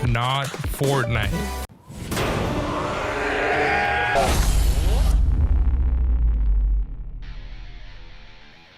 not Fortnite.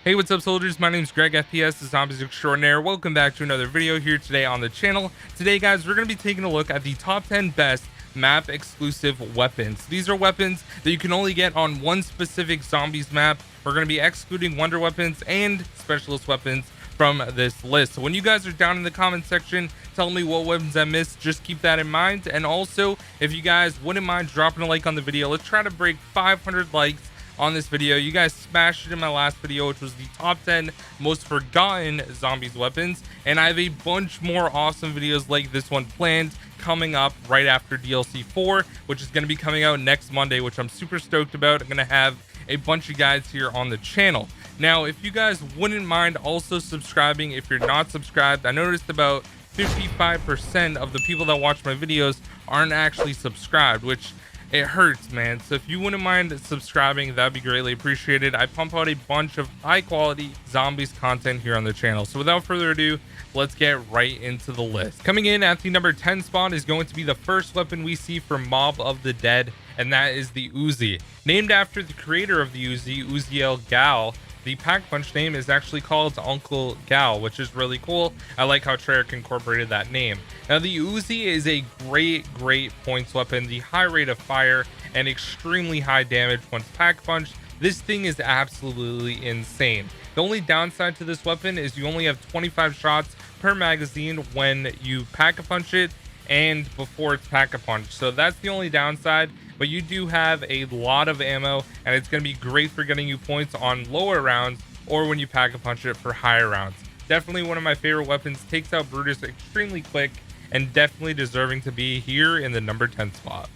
Hey, what's up, soldiers? My name is GregFPS, the Zombies Extraordinaire. Welcome back to another video here today on the channel. Today, guys, we're going to be taking a look at the top 10 best map exclusive weapons. These are weapons that you can only get on one specific zombies map. We're going to be excluding wonder weapons and specialist weapons from this list. So when you guys are down in the comment section, tell me what weapons I missed. Just keep that in mind. And also, if you guys wouldn't mind dropping a like on the video, let's try to break 500 likes on this video. You guys smashed it in my last video, which was the top 10 most forgotten zombies weapons, and I have a bunch more awesome videos like this one planned coming up right after DLC 4, which is going to be coming out next Monday, which I'm super stoked about. I'm going to have a bunch of guys here on the channel. Now, if you guys wouldn't mind also subscribing if you're not subscribed. I noticed about 55% of the people that watch my videos aren't actually subscribed, which it hurts, man. So if you wouldn't mind subscribing, that'd be greatly appreciated. I pump out a bunch of high quality zombies content here on the channel. So without further ado, let's get right into the list. Coming in at the number 10 spot is going to be the first weapon we see from Mob of the Dead, and that is the Uzi. Named after the creator of the Uzi, Uziel Gal, the pack punch name is actually called Uncle Gal, which is really cool. I like how Treyarch incorporated that name. Now, the Uzi is a great points weapon, the high rate of fire and extremely high damage once pack punched. This thing is absolutely insane. The only downside to this weapon is you only have 25 shots per magazine when you pack a punch it and before it's pack a punch. So that's the only downside, but you do have a lot of ammo, and it's going to be great for getting you points on lower rounds or when you pack a punch it for higher rounds. Definitely one of my favorite weapons, takes out Brutus extremely quick, and definitely deserving to be here in the number 10 spot.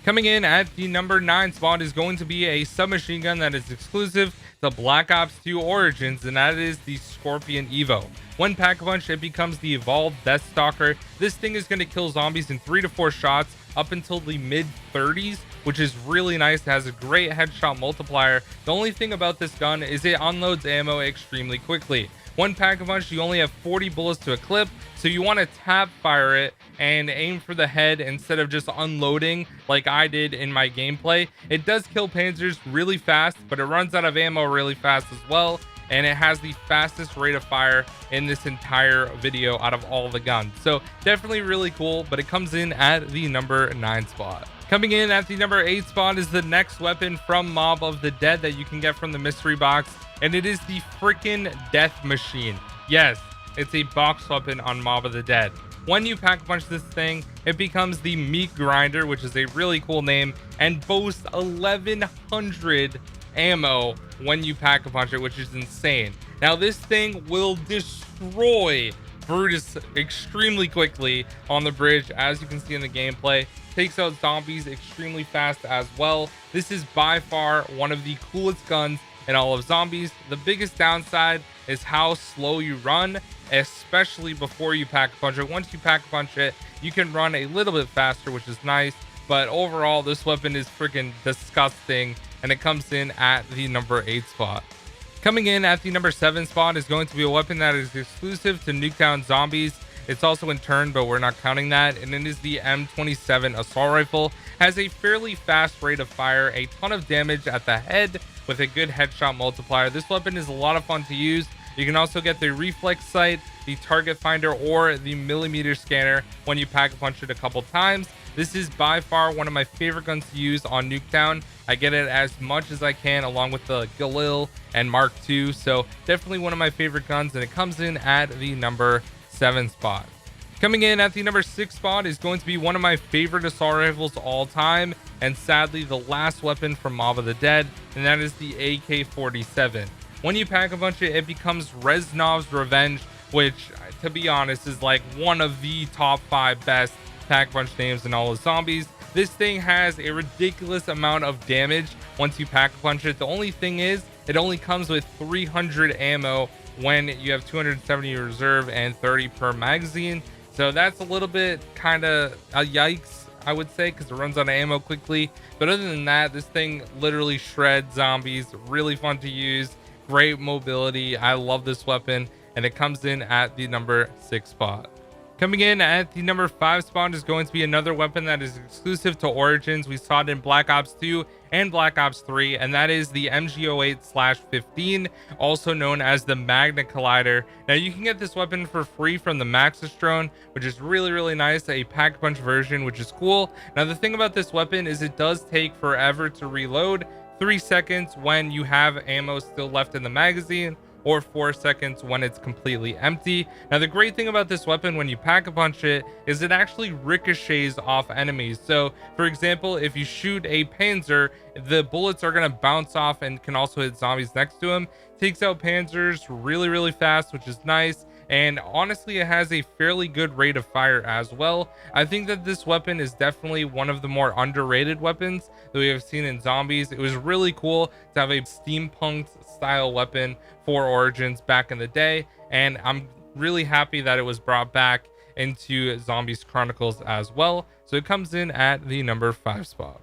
Coming in at the number 9 spot is going to be a submachine gun that is exclusive to Black Ops 2 Origins, and that is the Scorpion Evo. When pack a punch, it becomes the evolved Death Stalker. This thing is going to kill zombies in 3 to 4 shots up until the mid 30s, which is really nice. It has a great headshot multiplier. The only thing about this gun is it unloads ammo extremely quickly. One pack a punch, you only have 40 bullets to a clip, so you want to tap fire it and aim for the head instead of just unloading like I did in my gameplay. It does kill panzers really fast, but it runs out of ammo really fast as well, and it has the fastest rate of fire in this entire video out of all the guns. So definitely really cool, but it comes in at the number 9 spot. Coming in at the number 8 spot is the next weapon from Mob of the Dead that you can get from the mystery box, and it is the freaking Death Machine. Yes, it's a box weapon on Mob of the Dead. When you pack punch this thing, it becomes the Meat Grinder, which is a really cool name, and boasts 1100 ammo when you pack a punch it, which is insane. Now, this thing will destroy Brutus extremely quickly on the bridge, as you can see in the gameplay. Takes out zombies extremely fast as well. This is by far one of the coolest guns in all of zombies. The biggest downside is how slow you run, especially before you pack a punch it. Once you pack a punch it, you can run a little bit faster, which is nice, but overall this weapon is freaking disgusting, and it comes in at the number 8 spot. Coming in at the number 7 spot is going to be a weapon that is exclusive to Nuketown Zombies. It's also in turn, but we're not counting that, and it is the M27 assault rifle. Has a fairly fast rate of fire, a ton of damage at the head with a good headshot multiplier. This weapon is a lot of fun to use. You can also get the reflex sight, the target finder, or the millimeter scanner when you pack a punch it a couple times. This is by far one of my favorite guns to use on Nuketown. I get it as much as I can along with the Galil and Mark II, so definitely one of my favorite guns, and it comes in at the number 7 spot. Coming in at the number 6 spot is going to be one of my favorite assault rifles all time, and sadly the last weapon from Mob of the Dead, and that is the AK-47. When you pack a punch it becomes Reznov's Revenge, which, to be honest, is like one of the top 5 best pack punch names in all of zombies. This thing has a ridiculous amount of damage once you pack a punch it. The only thing is, it only comes with 300 ammo when you have 270 reserve and 30 per magazine. So that's a little bit kind of a yikes, I would say, because it runs out of ammo quickly. But other than that, this thing literally shreds zombies. Really fun to use, great mobility. I love this weapon, and it comes in at the number 6 spot. Coming in at the number 5 spot is going to be another weapon that is exclusive to Origins. We saw it in Black Ops 2 and Black Ops 3, and that is the MG08/15, also known as the Magna Collider. Now you can get this weapon for free from the Maxis drone, which is really nice, a pack-punch version, which is cool. Now the thing about this weapon is it does take forever to reload, 3 seconds when you have ammo still left in the magazine, or 4 seconds when it's completely empty. Now the great thing about this weapon when you pack a punch it is it actually ricochets off enemies. So for example, if you shoot a Panzer, the bullets are going to bounce off and can also hit zombies next to him. Takes out Panzers really fast, which is nice. And honestly, it has a fairly good rate of fire as well. I think that this weapon is definitely one of the more underrated weapons that we have seen in zombies. It was really cool to have a steampunk style weapon for Origins back in the day, and I'm really happy that it was brought back into Zombies Chronicles as well. So it comes in at the number 5 spot.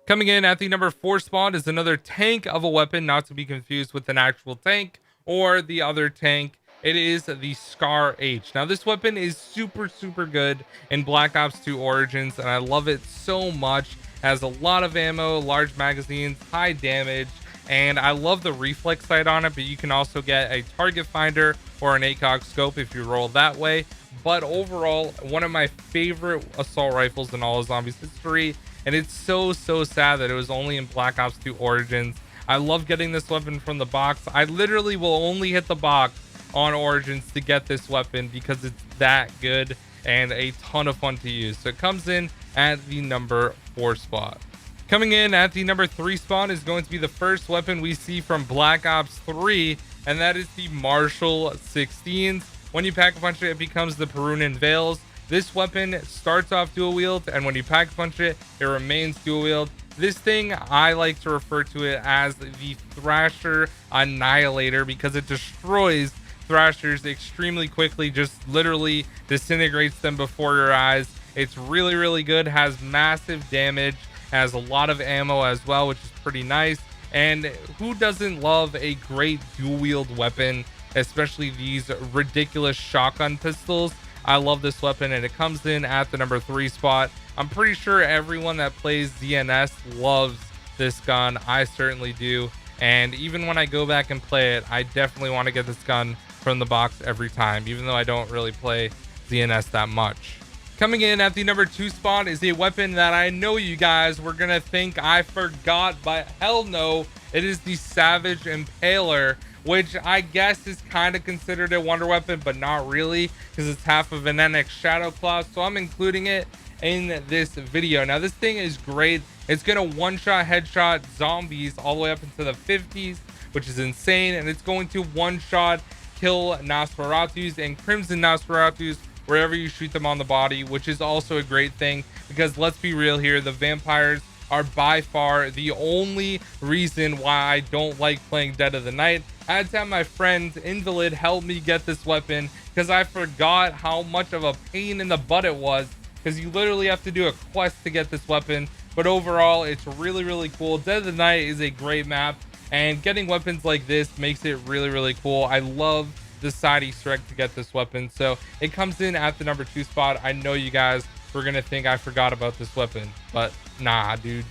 Coming in at the number 4 spot is another tank of a weapon, not to be confused with an actual tank or the other tank. It is the SCARH. Now this weapon is super good in Black Ops 2 Origins, and I love it so much. It has a lot of ammo, large magazines, high damage, and I love the reflex sight on it, but you can also get a target finder or an ACOG scope if you roll that way. But overall, one of my favorite assault rifles in all of Zombies history, and it's so sad that it was only in Black Ops 2 Origins. I love getting this weapon from the box. I literally will only hit the box on Origins to get this weapon because it's that good and a ton of fun to use. So it comes in at the number 4 spot. Coming in at the number 3 spot is going to be the first weapon we see from Black Ops 3, and that is the Marshall 16s. When you pack a punch it, it becomes the Perunan Veils. This weapon starts off dual wield, and when you pack punch it, it remains dual wield. This thing, I like to refer to it as the Thrasher Annihilator because it destroys Thrashers extremely quickly, just literally disintegrates them before your eyes. It's really good, has massive damage, has a lot of ammo as well, which is pretty nice. And who doesn't love a great dual wield weapon, especially these ridiculous shotgun pistols? I love this weapon, and it comes in at the number 3 spot. I'm pretty sure everyone that plays DNS loves this gun. I certainly do, and even when I go back and play it, I definitely want to get this gun from the box every time, even though I don't really play DNS that much. Coming in at the number 2 spot is a weapon that I know you guys were gonna think I forgot, but hell no, it is the Savage Impaler, which I guess is kind of considered a wonder weapon, but not really, because it's half of an NX Shadow Claw, so I'm including it in this video. Now this thing is great. It's gonna one-shot headshot zombies all the way up into the 50s, which is insane, and it's going to one-shot kill Nosferatus and Crimson Nosferatus wherever you shoot them on the body, which is also a great thing because let's be real here, the vampires are by far the only reason why I don't like playing Dead of the Night. I had to have my friend Invalid help me get this weapon because I forgot how much of a pain in the butt it was, because you literally have to do a quest to get this weapon. But overall, it's really cool. Dead of the Night is a great map, and getting weapons like this makes it really cool. I love the side Easter egg to get this weapon, so it comes in at the number 2 spot. I know you guys were gonna think I forgot about this weapon, but nah, dude.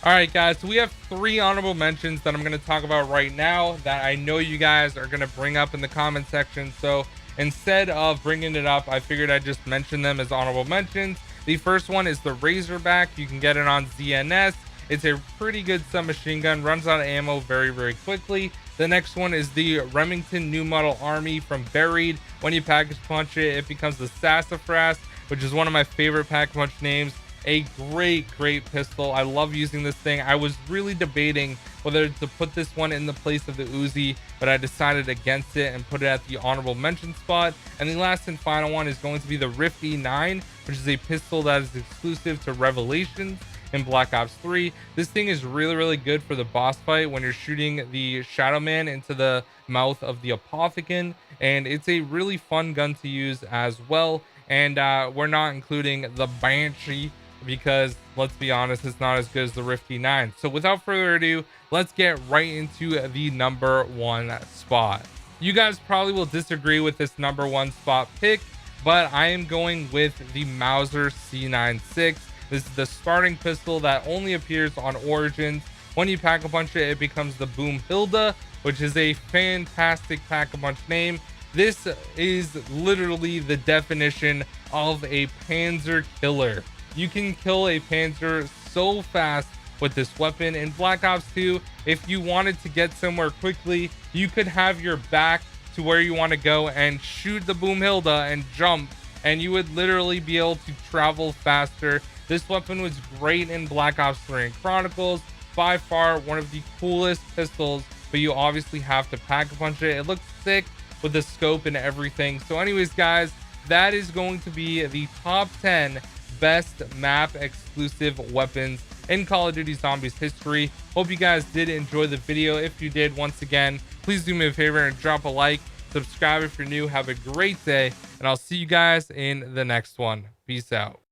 All right guys, so we have 3 honorable mentions that I'm going to talk about right now that I know you guys are going to bring up in the comment section. So instead of bringing it up, I figured I'd just mention them as honorable mentions. The first one is the Razorback. You can get it on ZNS. It's a pretty good submachine gun, runs out of ammo very quickly. The next one is the Remington New Model Army from Buried. When you package punch it, it becomes the Sassafras, which is one of my favorite pack punch names. A great pistol. I love using this thing. I was really debating whether to put this one in the place of the Uzi, but I decided against it and put it at the honorable mention spot. And the last and final one is going to be the Rift E9, which is a pistol that is exclusive to Revelations in Black Ops 3. This thing is really good for the boss fight when you're shooting the Shadow Man into the mouth of the Apothecon, and it's a really fun gun to use as well. And we're not including the Banshee because let's be honest, it's not as good as the Rift E9. So without further ado, let's get right into the number 1 spot. You guys probably will disagree with this number 1 spot pick, but I am going with the Mauser C96. This is the starting pistol that only appears on Origins. When you pack a punch it, it becomes the Boom Hilda, which is a fantastic pack a punch name. This is literally the definition of a Panzer killer. You can kill a Panzer so fast with this weapon. In Black Ops 2, if you wanted to get somewhere quickly, you could have your back to where you want to go and shoot the Boom Hilda and jump, and you would literally be able to travel faster. This weapon was great in Black Ops 3 and Chronicles. By far one of the coolest pistols, but you obviously have to pack a punch it. It looks sick with the scope and everything. So anyways, guys, that is going to be the top 10 best map exclusive weapons in Call of Duty Zombies history. Hope you guys did enjoy the video. If you did, once again, please do me a favor and drop a like, subscribe if you're new. Have a great day, and I'll see you guys in the next one. Peace out.